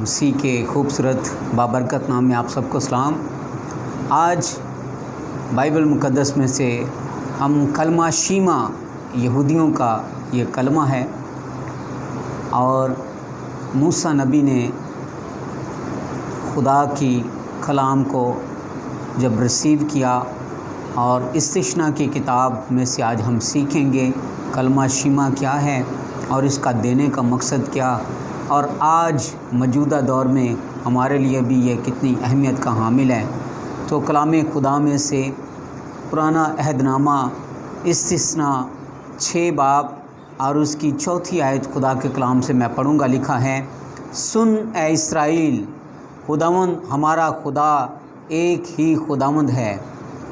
مسیح کے خوبصورت بابرکت نام میں آپ سب کو سلام۔ آج بائبل مقدس میں سے ہم کلمہ شیما یہودیوں کا یہ کلمہ ہے، اور موسیٰ نبی نے خدا کی کلام کو جب ریسیو کیا، اور استثنا کی کتاب میں سے آج ہم سیکھیں گے کلمہ شیما کیا ہے اور اس کا دینے کا مقصد کیا، اور آج موجودہ دور میں ہمارے لیے بھی یہ کتنی اہمیت کا حامل ہے۔ تو کلام خدا میں سے پرانا عہد نامہ استثنا 6 باب اور اس کی 4 آیت خدا کے کلام سے میں پڑھوں گا۔ لکھا ہے، سن اے اسرائیل، خداوند ہمارا خدا ایک ہی خداوند ہے،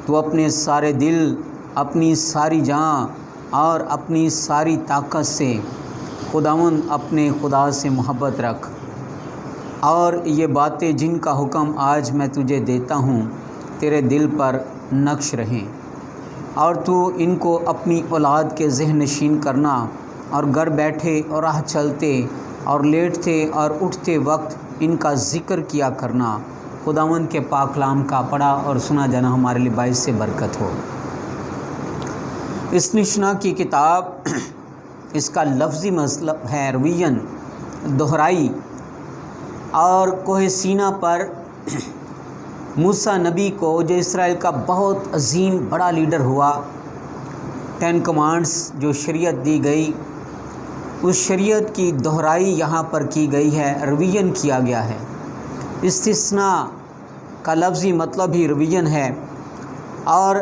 تو اپنے سارے دل، اپنی ساری جان اور اپنی ساری طاقت سے خداوند اپنے خدا سے محبت رکھ، اور یہ باتیں جن کا حکم آج میں تجھے دیتا ہوں تیرے دل پر نقش رہیں، اور تو ان کو اپنی اولاد کے ذہن نشین کرنا، اور گھر بیٹھے اور راہ چلتے اور لیٹتے اور اٹھتے وقت ان کا ذکر کیا کرنا۔ خداوند کے پاک کلام کا پڑھا اور سنا جانا ہمارے لیے باعث سے برکت ہو۔ استثنا کی کتاب، اس کا لفظی مطلب ہے ریویژن، دہرائی، اور کوہ سینا پر موسیٰ نبی کو، جو اسرائیل کا بہت عظیم بڑا لیڈر ہوا، 10 کمانڈز جو شریعت دی گئی، اس شریعت کی دہرائی یہاں پر کی گئی ہے، ریویژن کیا گیا ہے۔ استثنا کا لفظی مطلب ہی ریویژن ہے، اور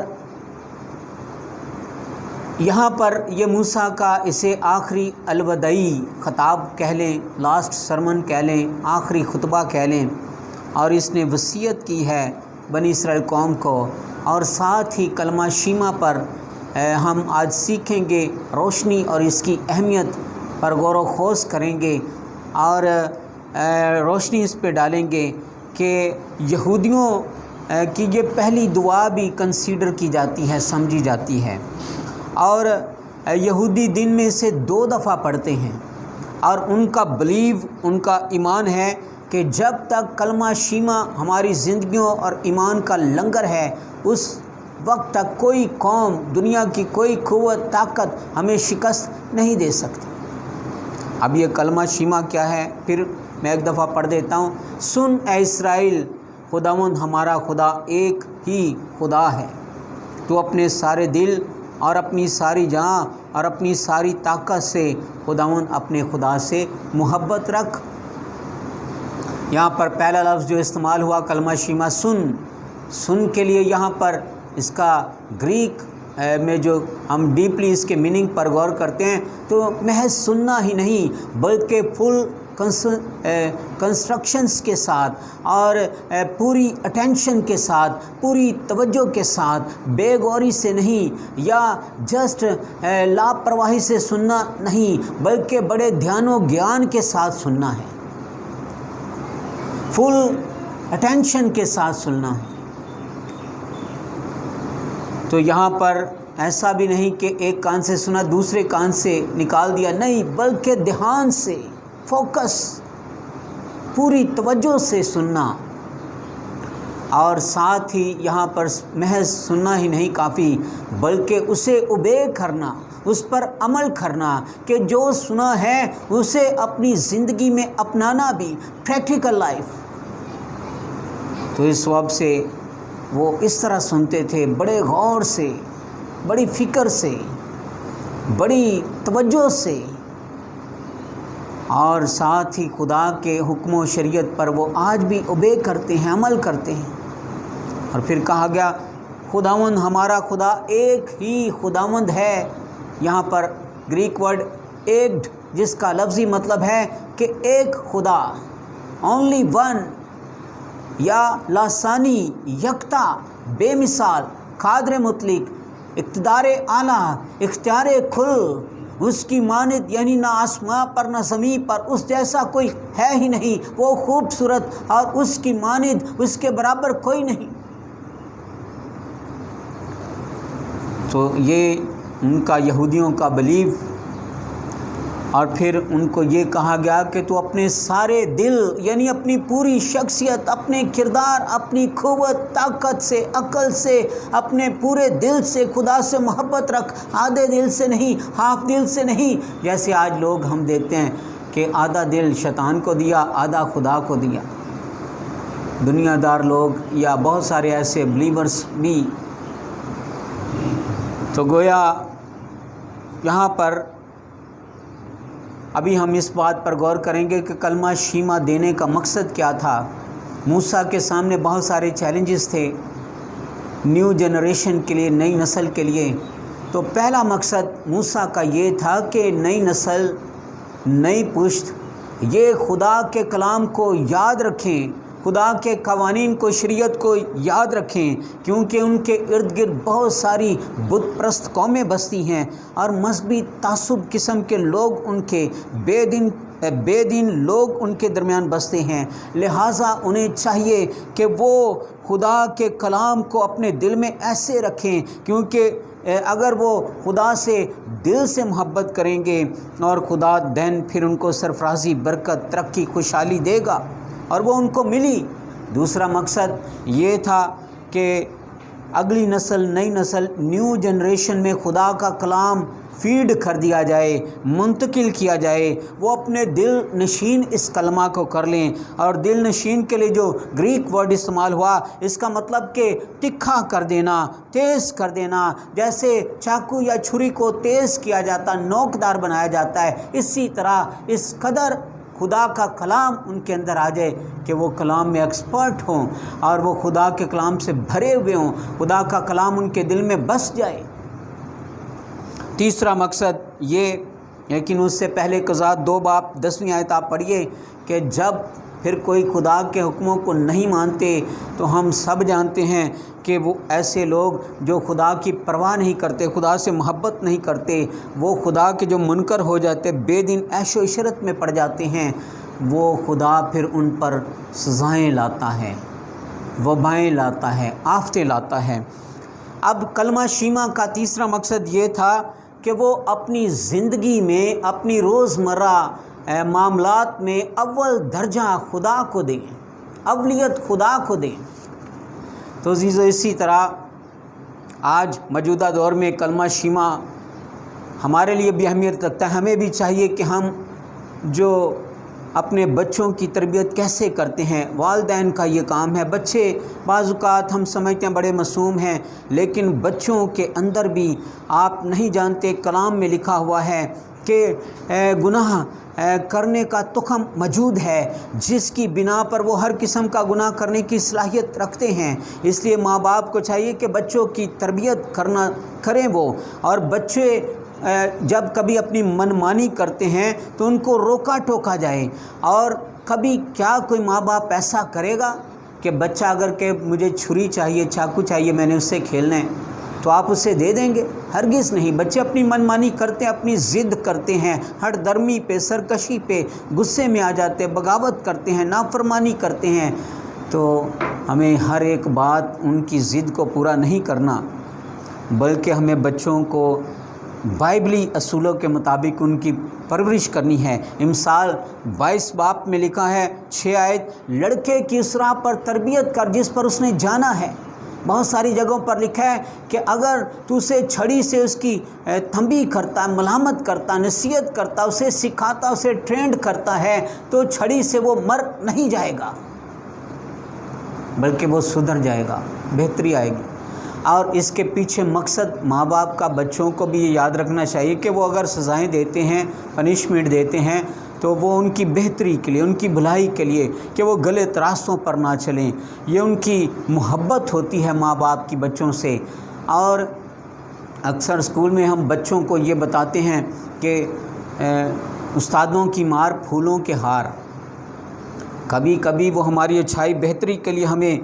یہاں پر یہ موسیٰ کا اسے آخری الوداعی خطاب کہہ لیں، لاسٹ سرمن کہہ لیں، آخری خطبہ کہہ لیں، اور اس نے وصیت کی ہے بنی اسرائیل قوم کو، اور ساتھ ہی کلمہ شیما پر ہم آج سیکھیں گے روشنی اور اس کی اہمیت پر غور و خوض کریں گے، اور روشنی اس پہ ڈالیں گے کہ یہودیوں کی یہ پہلی دعا بھی کنسیڈر کی جاتی ہے، سمجھی جاتی ہے، اور یہودی دن میں سے 2 دفعہ پڑھتے ہیں، اور ان کا بلیو، ان کا ایمان ہے کہ جب تک کلمہ شیما ہماری زندگیوں اور ایمان کا لنگر ہے، اس وقت تک کوئی قوم، دنیا کی کوئی قوت طاقت ہمیں شکست نہیں دے سکتی۔ اب یہ کلمہ شیما کیا ہے، پھر میں ایک دفعہ پڑھ دیتا ہوں۔ سن اے اسرائیل، خداوند ہمارا خدا ایک ہی خدا ہے، تو اپنے سارے دل اور اپنی ساری جان اور اپنی ساری طاقت سے خداوند اپنے خدا سے محبت رکھ۔ یہاں پر پہلا لفظ جو استعمال ہوا کلمہ شیما، سن کے لیے، یہاں پر اس کا گریک میں جو ہم ڈیپلی اس کے میننگ پر غور کرتے ہیں تو محض سننا ہی نہیں بلکہ فل کنسٹرکشنز کے ساتھ اور پوری اٹینشن کے ساتھ، پوری توجہ کے ساتھ، بے غوری سے نہیں، یا جسٹ لاپرواہی سے سننا نہیں، بلکہ بڑے دھیان و گیان کے ساتھ سننا ہے، فل اٹینشن کے ساتھ سننا ہے۔ تو یہاں پر ایسا بھی نہیں کہ ایک کان سے سنا دوسرے کان سے نکال دیا، نہیں، بلکہ دھیان سے، فوکس، پوری توجہ سے سننا، اور ساتھ ہی یہاں پر محض سننا ہی نہیں کافی، بلکہ اسے اوبے کرنا، اس پر عمل کرنا، کہ جو سنا ہے اسے اپنی زندگی میں اپنانا بھی، پریکٹیکل لائف۔ تو اس وقت سے وہ اس طرح سنتے تھے، بڑے غور سے، بڑی فکر سے، بڑی توجہ سے، اور ساتھ ہی خدا کے حکم و شریعت پر وہ آج بھی اوبے کرتے ہیں، عمل کرتے ہیں۔ اور پھر کہا گیا خداوند ہمارا خدا ایک ہی خداوند ہے، یہاں پر گریک ورڈ ایکڈ، جس کا لفظی مطلب ہے کہ ایک خدا، اونلی ون، یا لاسانی، یکتا، بے مثال، قادر مطلق، اقتدار اعلیٰ، اختیار کل، اس کی مانند یعنی نہ آسمان پر نہ زمین پر اس جیسا کوئی ہے ہی نہیں، وہ خوبصورت، اور اس کی مانند، اس کے برابر کوئی نہیں۔ تو یہ ان کا یہودیوں کا بلیو اور پھر ان کو یہ کہا گیا کہ تو اپنے سارے دل یعنی اپنی پوری شخصیت، اپنے کردار، اپنی قوت، طاقت سے، عقل سے، اپنے پورے دل سے خدا سے محبت رکھ، آدھے دل سے نہیں، ہاف دل سے نہیں، جیسے آج لوگ ہم دیکھتے ہیں کہ آدھا دل شیطان کو دیا، آدھا خدا کو دیا۔ دنیا دار لوگ یا بہت سارے ایسے بلیورز بھی، تو گویا یہاں پر ابھی ہم اس بات پر غور کریں گے کہ کلمہ شیمہ دینے کا مقصد کیا تھا۔ موسیٰ کے سامنے بہت سارے چیلنجز تھے نیو جنریشن کے لیے، نئی نسل کے لیے۔ تو پہلا مقصد موسیٰ کا یہ تھا کہ نئی نسل، نئی پشت یہ خدا کے کلام کو یاد رکھیں، خدا کے قوانین کو، شریعت کو یاد رکھیں، کیونکہ ان کے ارد گرد بہت ساری بت پرست قومیں بستی ہیں اور مذہبی تعصب قسم کے لوگ ان کے بے دین لوگ ان کے درمیان بستے ہیں۔ لہٰذا انہیں چاہیے کہ وہ خدا کے کلام کو اپنے دل میں ایسے رکھیں، کیونکہ اگر وہ خدا سے دل سے محبت کریں گے اور خدا دین پھر ان کو سرفرازی، برکت، ترقی، خوشحالی دے گا، اور وہ ان کو ملی۔ دوسرا مقصد یہ تھا کہ اگلی نسل، نئی نسل، نیو جنریشن میں خدا کا کلام فیڈ کر دیا جائے، منتقل کیا جائے، وہ اپنے دل نشین اس کلمہ کو کر لیں۔ اور دل نشین کے لیے جو گریک ورڈ استعمال ہوا، اس کا مطلب کہ تکھا کر دینا، تیز کر دینا، جیسے چاقو یا چھری کو تیز کیا جاتا، نوکدار بنایا جاتا ہے، اسی طرح اس قدر خدا کا کلام ان کے اندر آ جائے کہ وہ کلام میں ایکسپرٹ ہوں اور وہ خدا کے کلام سے بھرے ہوئے ہوں، خدا کا کلام ان کے دل میں بس جائے۔ تیسرا مقصد یہ، لیکن اس سے پہلے قضات 2 باب 10ویں آیت آپ پڑھیے کہ جب پھر کوئی خدا کے حکموں کو نہیں مانتے تو ہم سب جانتے ہیں کہ وہ ایسے لوگ جو خدا کی پرواہ نہیں کرتے، خدا سے محبت نہیں کرتے، وہ خدا کے جو منکر ہو جاتے، بے دین عیش و عشرت میں پڑ جاتے ہیں، وہ خدا پھر ان پر سزائیں لاتا ہے، وبائیں لاتا ہے، آفتیں لاتا ہے۔ اب کلمہ شیمہ کا تیسرا مقصد یہ تھا کہ وہ اپنی زندگی میں، اپنی روزمرہ معاملات میں اول درجہ خدا کو دیں، اولیت خدا کو دیں۔ تو عزیزو، اسی طرح آج موجودہ دور میں کلمہ شیمہ ہمارے لیے بھی اہمیت رکھتا ہے۔ ہمیں بھی چاہیے کہ ہم جو اپنے بچوں کی تربیت کیسے کرتے ہیں، والدین کا یہ کام ہے۔ بچے بعض اوقات ہم سمجھتے ہیں بڑے معصوم ہیں، لیکن بچوں کے اندر بھی آپ نہیں جانتے، کلام میں لکھا ہوا ہے کہ گناہ کرنے کا تخم موجود ہے، جس کی بنا پر وہ ہر قسم کا گناہ کرنے کی صلاحیت رکھتے ہیں۔ اس لیے ماں باپ کو چاہیے کہ بچوں کی تربیت کریں وہ، اور بچے جب کبھی اپنی منمانی کرتے ہیں تو ان کو روکا ٹوکا جائے۔ اور کبھی کیا کوئی ماں باپ ایسا کرے گا کہ بچہ اگر کہ مجھے چھری چاہیے، چاقو چاہیے، میں نے اس سے کھیلنا ہے، تو آپ اسے دے دیں گے؟ ہرگز نہیں۔ بچے اپنی منمانی کرتے ہیں، اپنی ضد کرتے ہیں، ہر درمی پہ، سرکشی پہ، غصے میں آ جاتے ہیں، بغاوت کرتے ہیں، نافرمانی کرتے ہیں۔ تو ہمیں ہر ایک بات ان کی ضد کو پورا نہیں کرنا، بلکہ ہمیں بچوں کو بائبلی اصولوں کے مطابق ان کی پرورش کرنی ہے۔ امثال 22 باب میں لکھا ہے 6 آیت، لڑکے کی اس راہ پر تربیت کر جس پر اس نے جانا ہے۔ بہت ساری جگہوں پر لکھا ہے کہ اگر تو اسے چھڑی سے اس کی تنبیہ کرتا، ملامت کرتا، نصیحت کرتا، اسے سکھاتا، اسے ٹرینڈ کرتا ہے، تو چھڑی سے وہ مر نہیں جائے گا، بلکہ وہ سدھر جائے گا، بہتری آئے گی۔ اور اس کے پیچھے مقصد ماں باپ کا بچوں کو بھی یہ یاد رکھنا چاہیے کہ وہ اگر سزائیں دیتے ہیں، پنشمنٹ دیتے ہیں، تو وہ ان کی بہتری کے لیے، ان کی بھلائی کے لیے، کہ وہ غلط راستوں پر نہ چلیں۔ یہ ان کی محبت ہوتی ہے ماں باپ کی بچوں سے۔ اور اکثر اسکول میں ہم بچوں کو یہ بتاتے ہیں کہ استادوں کی مار پھولوں کے ہار۔ کبھی کبھی وہ ہماری اچھائی بہتری کے لیے ہمیں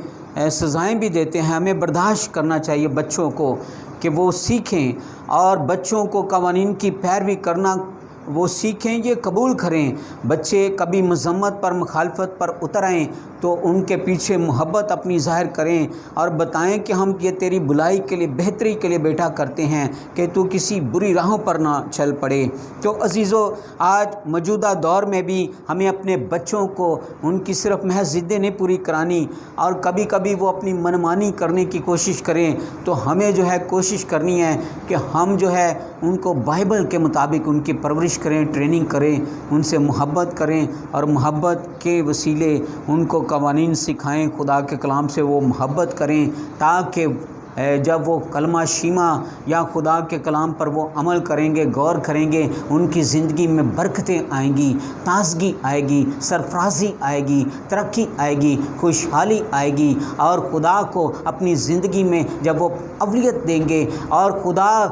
سزائیں بھی دیتے ہیں، ہمیں برداشت کرنا چاہیے بچوں کو کہ وہ سیکھیں، اور بچوں کو قوانین کی پیروی کرنا وہ سیکھیں، یہ قبول کریں۔ بچے کبھی مذمت پر، مخالفت پر اتر آئیں تو ان کے پیچھے محبت اپنی ظاہر کریں اور بتائیں کہ ہم یہ تیری بلائی کے لیے، بہتری کے لیے بیٹا کرتے ہیں کہ تو کسی بری راہوں پر نہ چل پڑے۔ تو عزیزو، آج موجودہ دور میں بھی ہمیں اپنے بچوں کو ان کی صرف محض ضدیں نہیں پوری کرانی، اور کبھی کبھی وہ اپنی منمانی کرنے کی کوشش کریں تو ہمیں جو ہے کوشش کرنی ہے کہ ہم جو ہے ان کو بائبل کے مطابق ان کی پرورش کریں، ٹریننگ کریں، ان سے محبت کریں اور محبت کے وسیلے ان کو قوانین سکھائیں، خدا کے کلام سے وہ محبت کریں، تاکہ جب وہ کلمہ شیمہ یا خدا کے کلام پر وہ عمل کریں گے، غور کریں گے، ان کی زندگی میں برکتیں آئیں گی، تازگی آئے گی، سرفرازی آئے گی، ترقی آئے گی، خوشحالی آئے گی، اور خدا کو اپنی زندگی میں جب وہ اولیت دیں گے اور خدا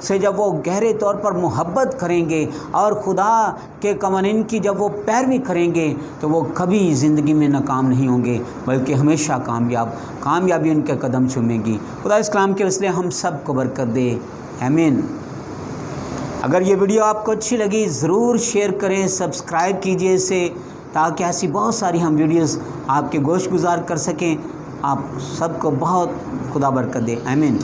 سے جب وہ گہرے طور پر محبت کریں گے اور خدا کے قوانین کی جب وہ پیروی کریں گے تو وہ کبھی زندگی میں ناکام نہیں ہوں گے، بلکہ ہمیشہ کامیابی ان کے قدم چومے گی۔ خدا اس کلام کے وسیلے ہم سب کو برکت دے، آمین۔ اگر یہ ویڈیو آپ کو اچھی لگی ضرور شیئر کریں، سبسکرائب کیجئے اسے، تاکہ ایسی بہت ساری ہم ویڈیوز آپ کے گوش گزار کر سکیں۔ آپ سب کو بہت خدا برکت دے، آمین۔